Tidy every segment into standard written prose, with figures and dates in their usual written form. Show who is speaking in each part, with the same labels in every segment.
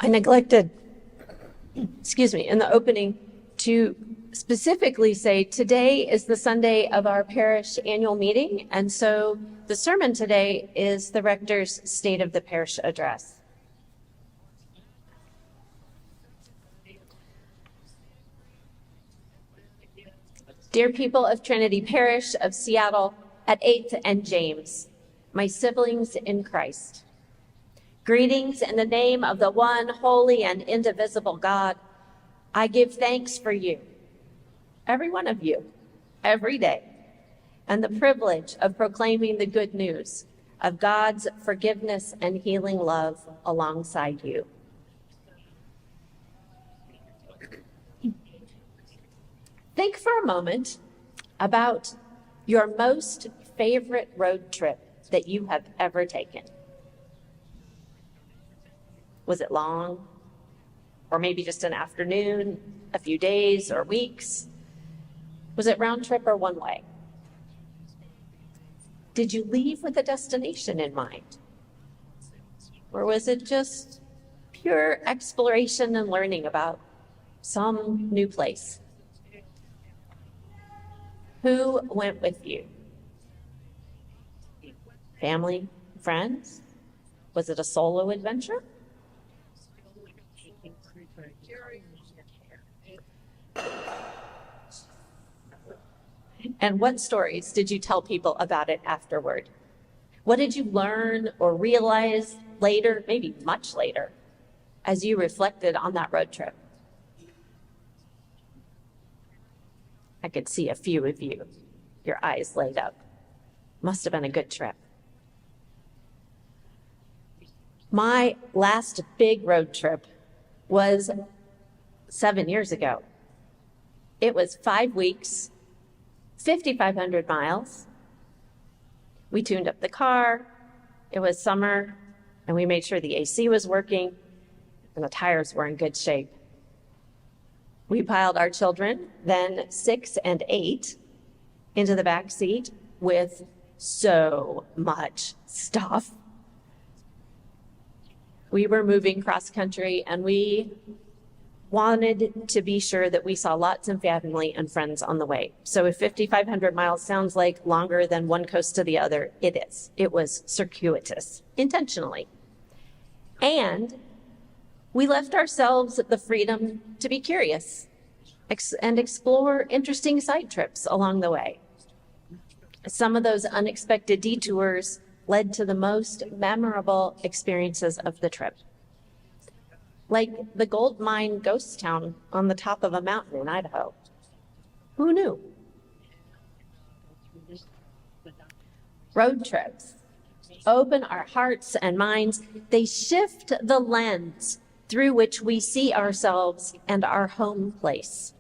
Speaker 1: I neglected, in the opening to specifically say today is the Sunday of our parish annual meeting, and so the sermon today is the rector's State of the Parish address. Dear people of Trinity Parish of Seattle at 8th and James, my siblings in Christ, greetings in the name of the one holy and indivisible God. I give thanks for you, every one of you, every day, and the privilege of proclaiming the good news of God's forgiveness and healing love alongside you. Think for a moment about your most favorite road trip that you have ever taken. Was it long? Or maybe just an afternoon, a few days or weeks? Was it round trip or one way? Did you leave with a destination in mind? Or was it just pure exploration and learning about some new place? Who went with you? Family, friends? Was it a solo adventure? And what stories did you tell people about it afterward? What did you learn or realize later, maybe much later, as you reflected on that road trip? I could see a few of you, your eyes light up. Must have been a good trip. My last big road trip was 7 years ago. It was 5 weeks, 5,500 miles. We tuned up the car. It was summer, and we made sure the AC was working and the tires were in good shape. We piled our children, then 6 and 8, into the back seat with so much stuff. We were moving cross country, and we wanted to be sure that we saw lots of family and friends on the way. So if 5,500 miles sounds like longer than one coast to the other, it is. It was circuitous, intentionally. And we left ourselves the freedom to be curious and explore interesting side trips along the way. Some of those unexpected detours led to the most memorable experiences of the trip. Like the gold mine ghost town on the top of a mountain in Idaho. Who knew? Road trips open our hearts and minds. They shift the lens through which we see ourselves and our home place.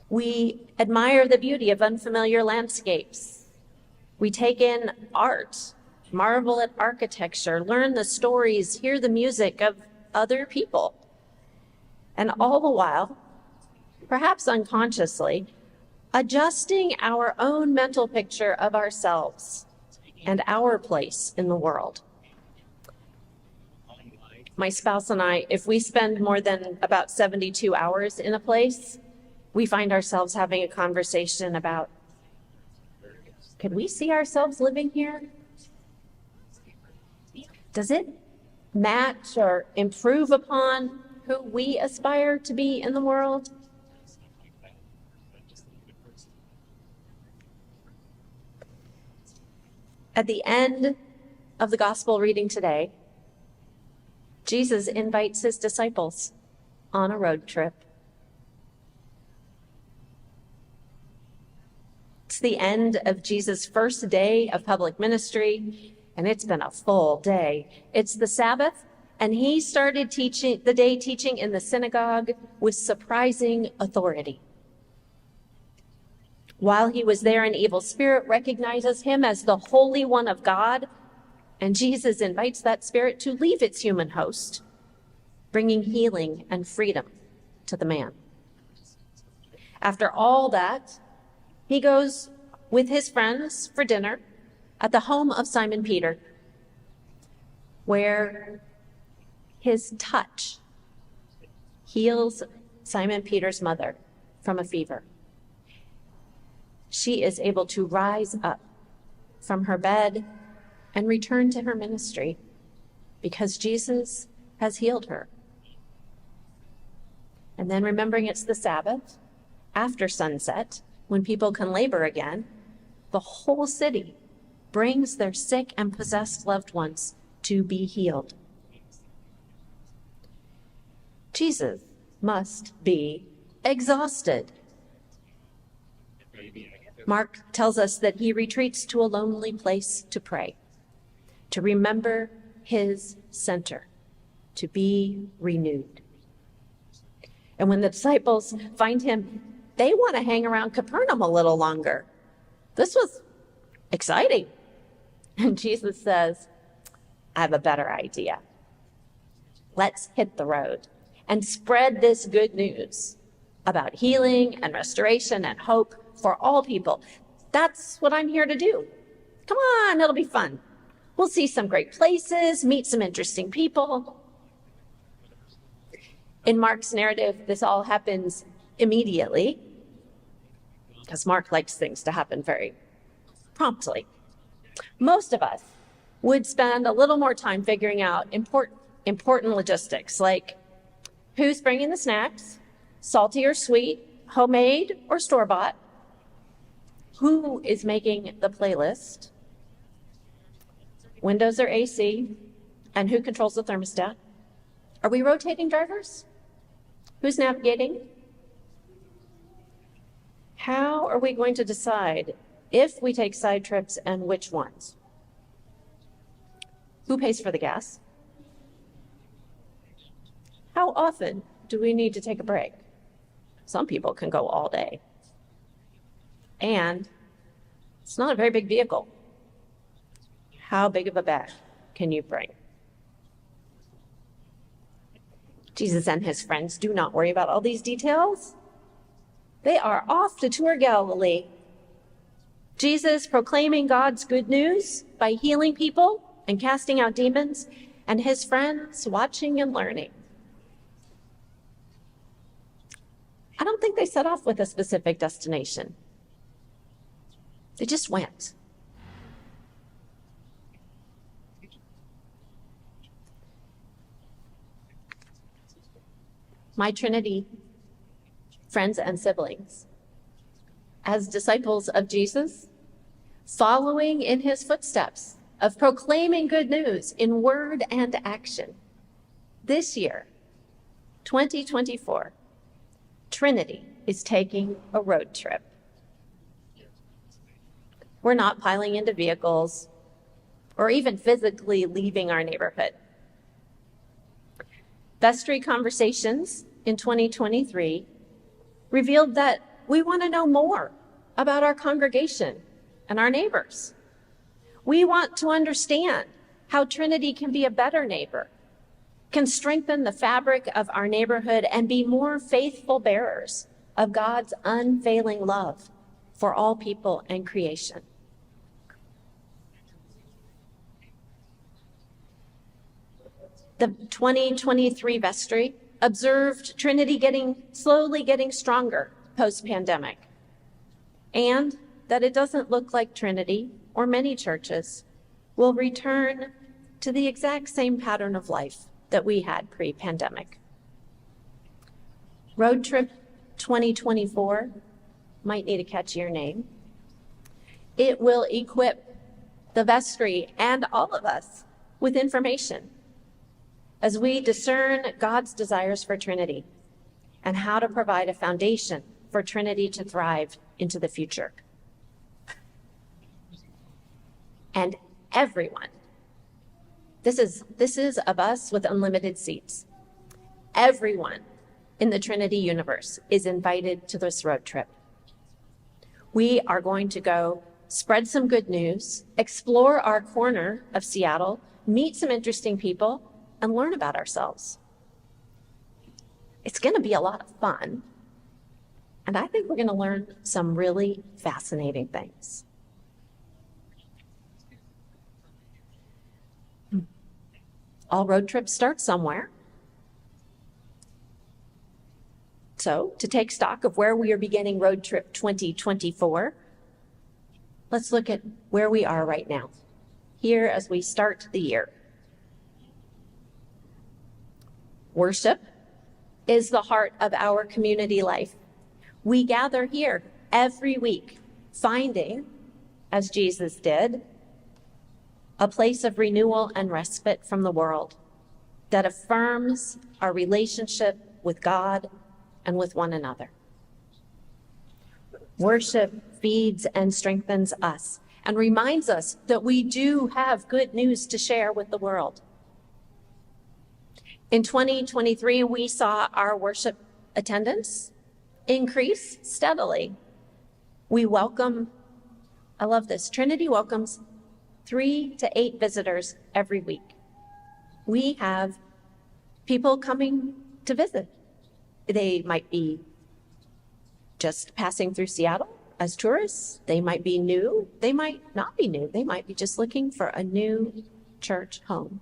Speaker 1: We admire the beauty of unfamiliar landscapes. We take in art, marvel at architecture, learn the stories, hear the music of other people. And all the while, perhaps unconsciously, adjusting our own mental picture of ourselves and our place in the world. My spouse and I, if we spend more than about 72 hours in a place, we find ourselves having a conversation about, could we see ourselves living here? Does it match or improve upon who we aspire to be in the world? At the end of the gospel reading today, Jesus invites his disciples on a road trip. It's the end of Jesus' first day of public ministry, and it's been a full day. It's the Sabbath, and he started the day teaching in the synagogue with surprising authority. While he was there, an evil spirit recognizes him as the Holy One of God, and Jesus invites that spirit to leave its human host, bringing healing and freedom to the man. After all that, he goes with his friends for dinner at the home of Simon Peter, where His touch heals Simon Peter's mother from a fever. She is able to rise up from her bed and return to her ministry because Jesus has healed her. And then remembering it's the Sabbath, after sunset, when people can labor again, the whole city brings their sick and possessed loved ones to be healed. Jesus must be exhausted. Mark tells us that he retreats to a lonely place to pray, to remember his center, to be renewed. And when the disciples find him, they want to hang around Capernaum a little longer. This was exciting. And Jesus says, I have a better idea. Let's hit the road and spread this good news about healing and restoration and hope for all people. That's what I'm here to do. Come on, it'll be fun. We'll see some great places, meet some interesting people. In Mark's narrative, this all happens immediately because Mark likes things to happen very promptly. Most of us would spend a little more time figuring out important logistics, like who's bringing the snacks, salty or sweet, homemade or store-bought, who is making the playlist, windows or AC, and who controls the thermostat. Are we rotating drivers? Who's navigating? How are we going to decide if we take side trips and which ones? Who pays for the gas? How often do we need to take a break? Some people can go all day. And it's not a very big vehicle. How big of a bag can you bring? Jesus and his friends do not worry about all these details. They are off to tour Galilee. Jesus proclaiming God's good news by healing people and casting out demons, and his friends watching and learning. I don't think they set off with a specific destination. They just went. My Trinity friends and siblings, as disciples of Jesus, following in his footsteps of proclaiming good news in word and action. This year, 2024, Trinity is taking a road trip. We're not piling into vehicles or even physically leaving our neighborhood. Vestry conversations in 2023 revealed that we want to know more about our congregation and our neighbors. We want to understand how Trinity can be a better neighbor, can strengthen the fabric of our neighborhood, and be more faithful bearers of God's unfailing love for all people and creation. The 2023 vestry observed Trinity slowly getting stronger post-pandemic, and that it doesn't look like Trinity or many churches will return to the exact same pattern of life that we had pre-pandemic. Road Trip 2024 might need a catchier name. It will equip the vestry and all of us with information as we discern God's desires for Trinity and how to provide a foundation for Trinity to thrive into the future. And everyone, this is of us with unlimited seats. Everyone in the Trinity universe is invited to this road trip. We are going to go spread some good news, explore our corner of Seattle, meet some interesting people, and learn about ourselves. It's going to be a lot of fun, and I think we're going to learn some really fascinating things. All road trips start somewhere. So, to take stock of where we are beginning Road Trip 2024, let's look at where we are right now, here as we start the year. Worship is the heart of our community life. We gather here every week, finding, as Jesus did, a place of renewal and respite from the world that affirms our relationship with God and with one another. Worship feeds and strengthens us and reminds us that we do have good news to share with the world. In 2023, we saw our worship attendance increase steadily. We welcome, I love this, Trinity welcomes 3 to 8 visitors every week. We have people coming to visit. They might be just passing through Seattle as tourists. They might be new. They might not be new. They might be just looking for a new church home.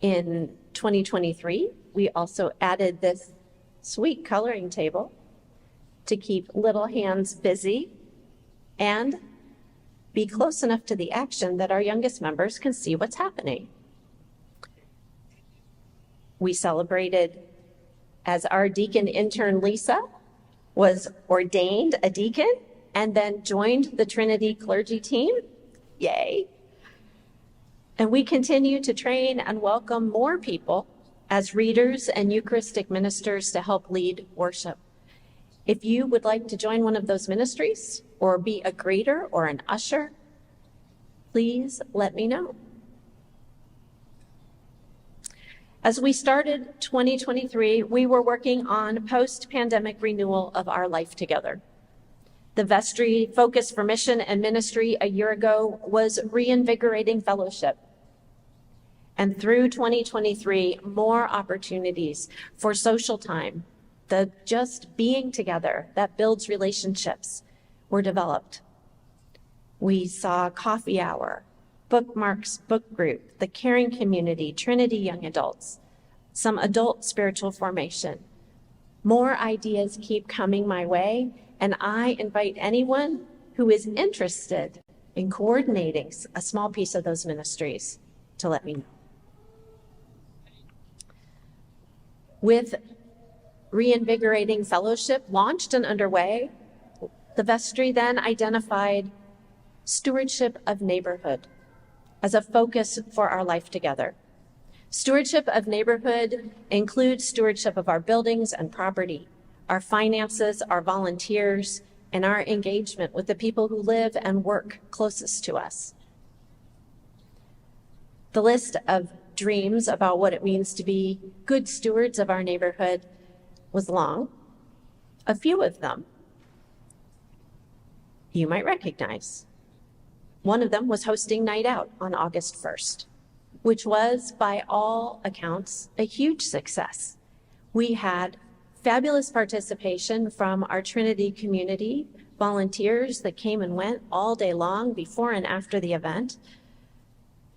Speaker 1: In 2023, we also added this sweet coloring table to keep little hands busy and be close enough to the action that our youngest members can see what's happening. We celebrated as our deacon intern Lisa was ordained a deacon and then joined the Trinity clergy team. Yay. And we continue to train and welcome more people as readers and Eucharistic ministers to help lead worship. If you would like to join one of those ministries or be a greeter or an usher, please let me know. As we started 2023, we were working on post-pandemic renewal of our life together. The vestry focus for mission and ministry a year ago was reinvigorating fellowship. And through 2023, more opportunities for social time, the just being together that builds relationships, were developed. We saw coffee hour, bookmarks book group, the caring community, Trinity young adults, some adult spiritual formation. More ideas keep coming my way, and I invite anyone who is interested in coordinating a small piece of those ministries to let me know. With reinvigorating fellowship launched and underway, the vestry then identified stewardship of neighborhood as a focus for our life together. Stewardship of neighborhood includes stewardship of our buildings and property, our finances, our volunteers, and our engagement with the people who live and work closest to us. The list of dreams about what it means to be good stewards of our neighborhood was long. A few of them you might recognize. One of them was hosting Night Out on August 1st, which was, by all accounts, a huge success. We had fabulous participation from our Trinity community, volunteers that came and went all day long before and after the event.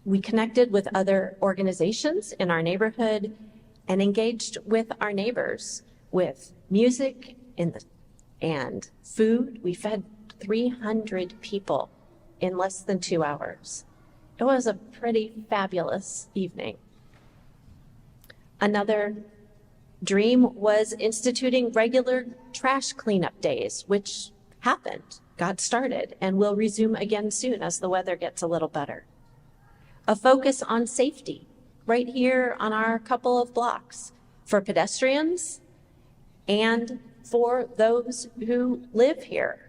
Speaker 1: We connected with other organizations in our neighborhood and engaged with our neighbors with music and food. We fed 300 people in less than 2 hours. It was a pretty fabulous evening. Another dream was instituting regular trash cleanup days, which happened, got started, and will resume again soon as the weather gets a little better. A focus on safety right here on our couple of blocks for pedestrians and for those who live here.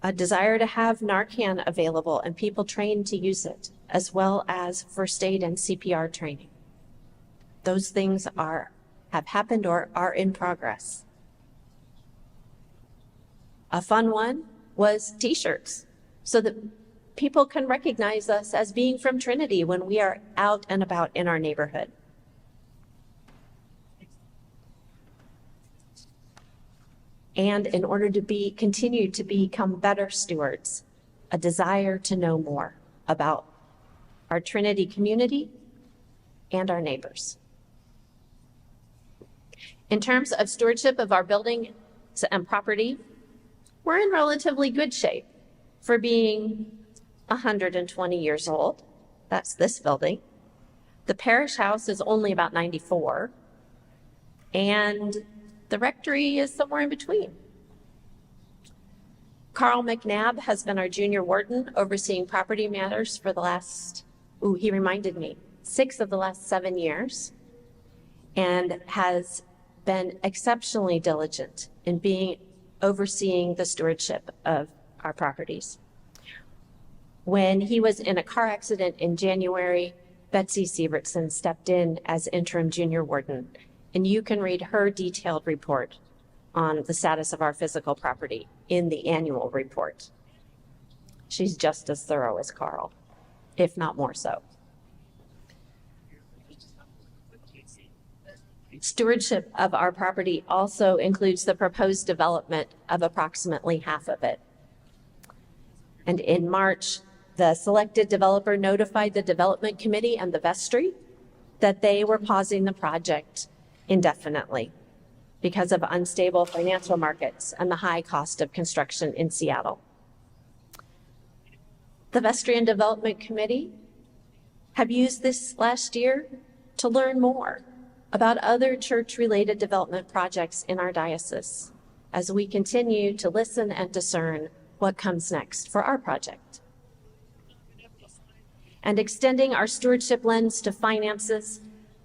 Speaker 1: A desire to have Narcan available and people trained to use it, as well as first aid and CPR training. Those things have happened or are in progress. A fun one was t-shirts, so that people can recognize us as being from Trinity when we are out and about in our neighborhood. And in order to continue to become better stewards, a desire to know more about our Trinity community and our neighbors. In terms of stewardship of our building and property, we're in relatively good shape for being 120 years old. That's this building. The parish house is only about 94, and the rectory is somewhere in between. Carl McNabb has been our junior warden overseeing property matters for the last, he reminded me, 6 of the last 7 years, and has been exceptionally diligent in overseeing the stewardship of our properties. When he was in a car accident in January, Betsy Sievertson stepped in as interim junior warden, and you can read her detailed report on the status of our physical property in the annual report. She's just as thorough as Carl, if not more so. Stewardship of our property also includes the proposed development of approximately half of it. And in March, the selected developer notified the development committee and the vestry that they were pausing the project indefinitely because of unstable financial markets and the high cost of construction in Seattle. The vestry and development committee have used this last year to learn more about other church-related development projects in our diocese as we continue to listen and discern what comes next for our project. And extending our stewardship lens to finances,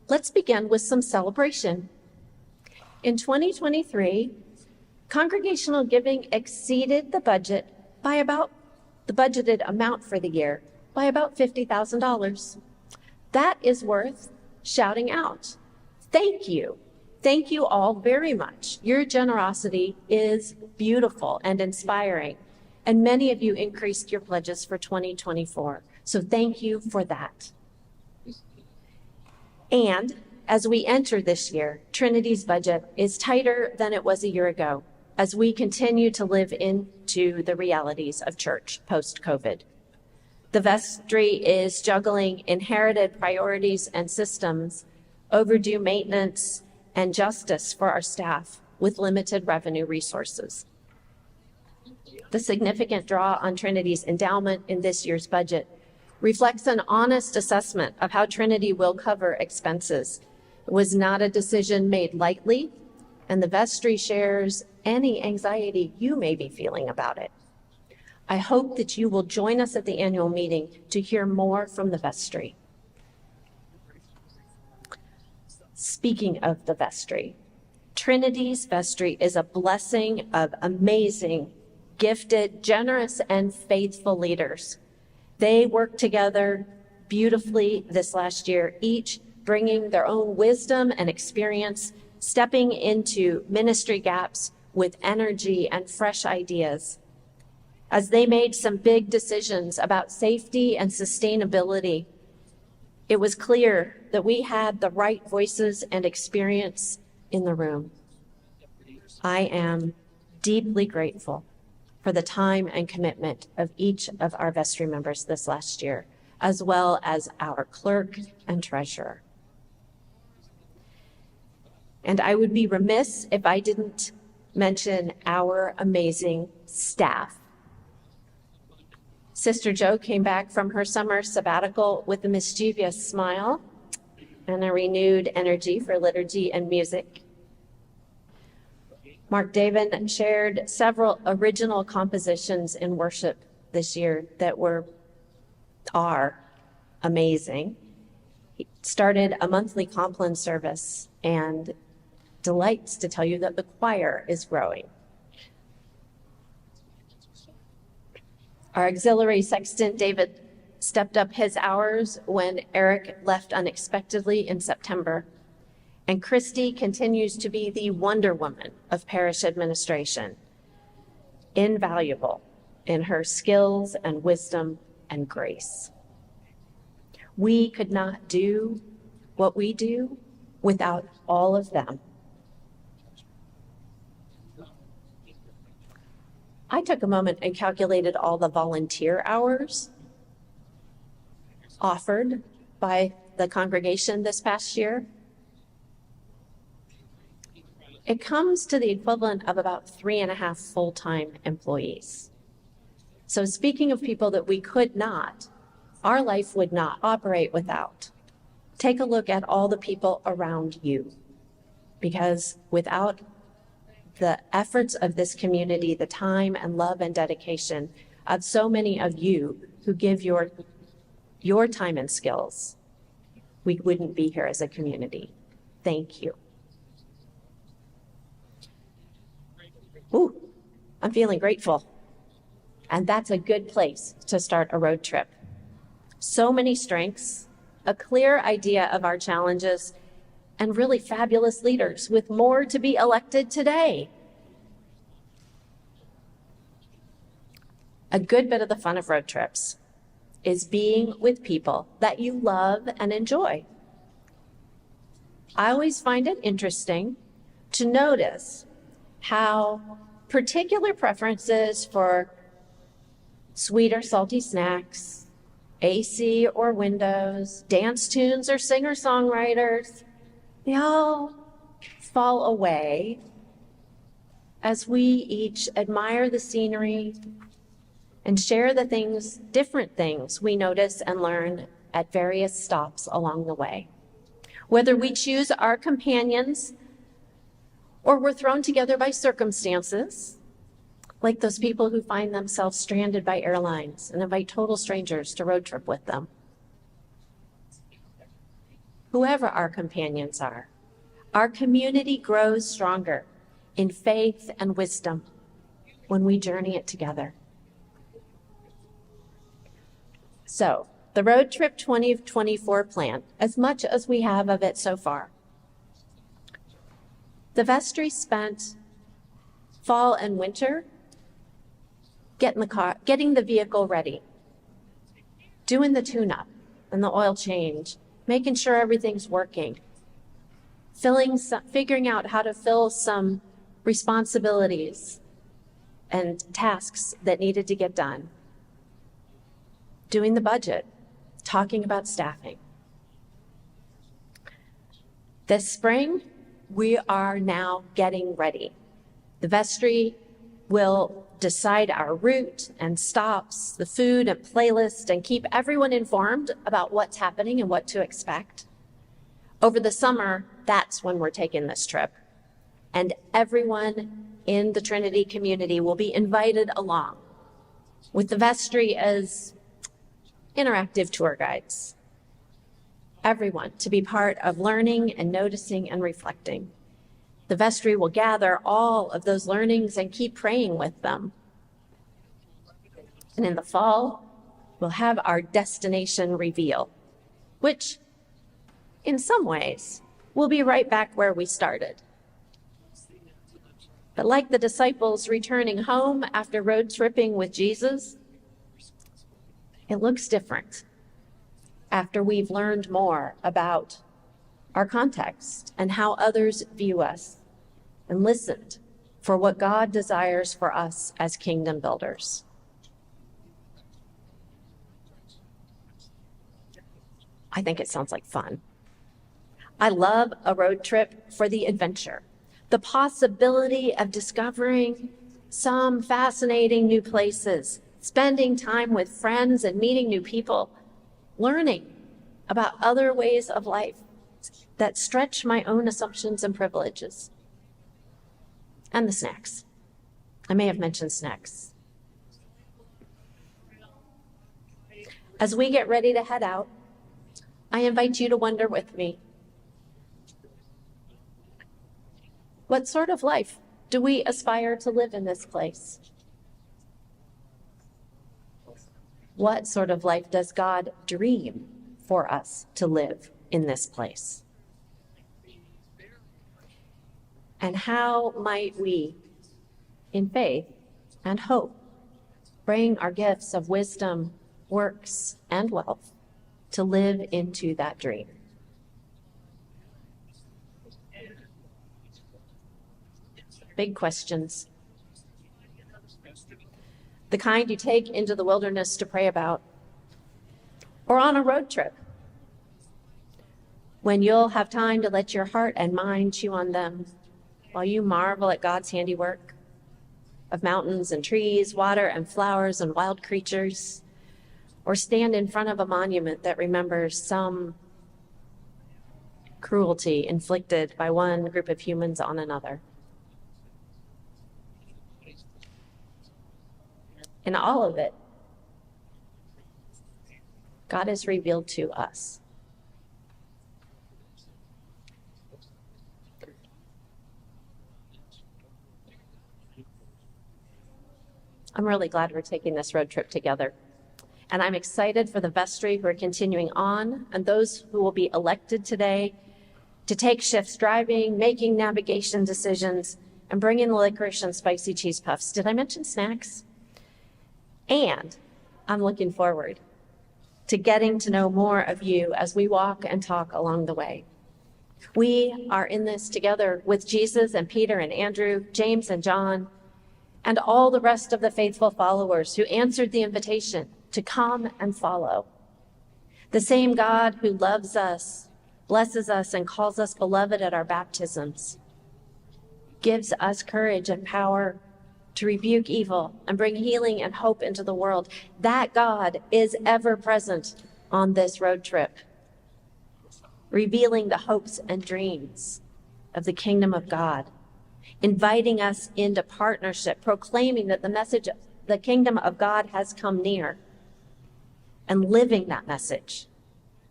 Speaker 1: let's begin with some celebration. In 2023, congregational giving exceeded the budget by about the budgeted amount for the year by about $50,000. That is worth shouting out. Thank you. Thank you all very much. Your generosity is beautiful and inspiring, and many of you increased your pledges for 2024. So thank you for that. And as we enter this year, Trinity's budget is tighter than it was a year ago as we continue to live into the realities of church post-COVID. The vestry is juggling inherited priorities and systems, overdue maintenance, and justice for our staff with limited revenue resources. The significant draw on Trinity's endowment in this year's budget reflects an honest assessment of how Trinity will cover expenses. It was not a decision made lightly, and the vestry shares any anxiety you may be feeling about it. I hope that you will join us at the annual meeting to hear more from the vestry. Speaking of the vestry, Trinity's vestry is a blessing of amazing, gifted, generous, and faithful leaders. They worked together beautifully this last year, each bringing their own wisdom and experience, stepping into ministry gaps with energy and fresh ideas. As they made some big decisions about safety and sustainability, it was clear that we had the right voices and experience in the room. I am deeply grateful for the time and commitment of each of our vestry members this last year, as well as our clerk and treasurer. And I would be remiss if I didn't mention our amazing staff. Sister Jo came back from her summer sabbatical with a mischievous smile and a renewed energy for liturgy and music. Mark David shared several original compositions in worship this year that are amazing. He started a monthly Compline service and delights to tell you that the choir is growing. Our auxiliary sexton, David, stepped up his hours when Eric left unexpectedly in September. And Christy continues to be the Wonder Woman of parish administration, invaluable in her skills and wisdom and grace. We could not do what we do without all of them. I took a moment and calculated all the volunteer hours offered by the congregation this past year, it comes to the equivalent of about 3.5 full-time employees. So speaking of people that we could not, our life would not operate without, take a look at all the people around you. Because without the efforts of this community, the time and love and dedication of so many of you who give your time and skills, we wouldn't be here as a community. Thank you. Ooh, I'm feeling grateful. And that's a good place to start a road trip. So many strengths, a clear idea of our challenges, and really fabulous leaders with more to be elected today. A good bit of the fun of road trips is being with people that you love and enjoy. I always find it interesting to notice how particular preferences for sweet or salty snacks, AC or windows, dance tunes or singer-songwriters, they all fall away as we each admire the scenery and share the different things we notice and learn at various stops along the way. Whether we choose our companions or we're thrown together by circumstances, like those people who find themselves stranded by airlines and invite total strangers to road trip with them. Whoever our companions are, our community grows stronger in faith and wisdom when we journey it together. So, the Road Trip 2024 plan, as much as we have of it so far. The vestry spent fall and winter getting the vehicle ready, doing the tune-up and the oil change, making sure everything's working, figuring out how to fill some responsibilities and tasks that needed to get done, doing the budget, talking about staffing. This spring, we are now getting ready. The vestry will decide our route and stops, the food and playlist, and keep everyone informed about what's happening and what to expect. Over the summer, that's when we're taking this trip. And everyone in the Trinity community will be invited along, with the vestry as interactive tour guides. Everyone to be part of learning and noticing and reflecting. The vestry will gather all of those learnings and keep praying with them. And in the fall, we'll have our destination reveal, which in some ways will be right back where we started. But like the disciples returning home after road tripping with Jesus, it looks different after we've learned more about our context and how others view us, and listened for what God desires for us as kingdom builders. I think it sounds like fun. I love a road trip for the adventure, the possibility of discovering some fascinating new places, spending time with friends and meeting new people, learning about other ways of life that stretch my own assumptions and privileges. And the snacks. I may have mentioned snacks. As we get ready to head out, I invite you to wonder with me, what sort of life do we aspire to live in this place? What sort of life does God dream for us to live in this place? And how might we, in faith and hope, bring our gifts of wisdom, works, and wealth to live into that dream? Big questions. The kind you take into the wilderness to pray about, or on a road trip. when you'll have time to let your heart and mind chew on them while you marvel at God's handiwork of mountains and trees, water and flowers and wild creatures, or stand in front of a monument that remembers some cruelty inflicted by one group of humans on another. In all of it, God is revealed to us. I'm really glad we're taking this road trip together. And I'm excited for the vestry who are continuing on and those who will be elected today to take shifts driving, making navigation decisions, and bringing the licorice and spicy cheese puffs. Did I mention snacks? And I'm looking forward to getting to know more of you as we walk and talk along the way. We are in this together with Jesus and Peter and Andrew, James and John, and all the rest of the faithful followers who answered the invitation to come and follow. The same God who loves us, blesses us, and calls us beloved at our baptisms, gives us courage and power to rebuke evil and bring healing and hope into the world. That God is ever present on this road trip, revealing the hopes and dreams of the kingdom of God, inviting us into partnership, proclaiming that the message of the kingdom of God has come near, and living that message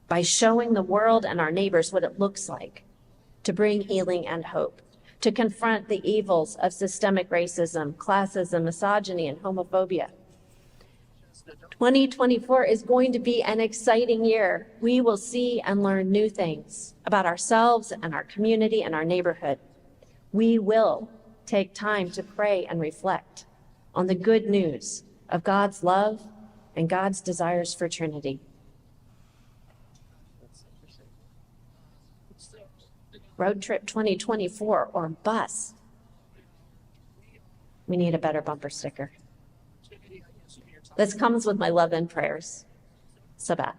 Speaker 1: by showing the world and our neighbors what it looks like to bring healing and hope, to confront the evils of systemic racism, classism, misogyny, and homophobia. 2024 is going to be an exciting year. We will see and learn new things about ourselves and our community and our neighborhood. We will take time to pray and reflect on the good news of God's love and God's desires for Trinity. Road Trip 2024 or bust. We need a better bumper sticker. This comes with my love and prayers. Sabeth.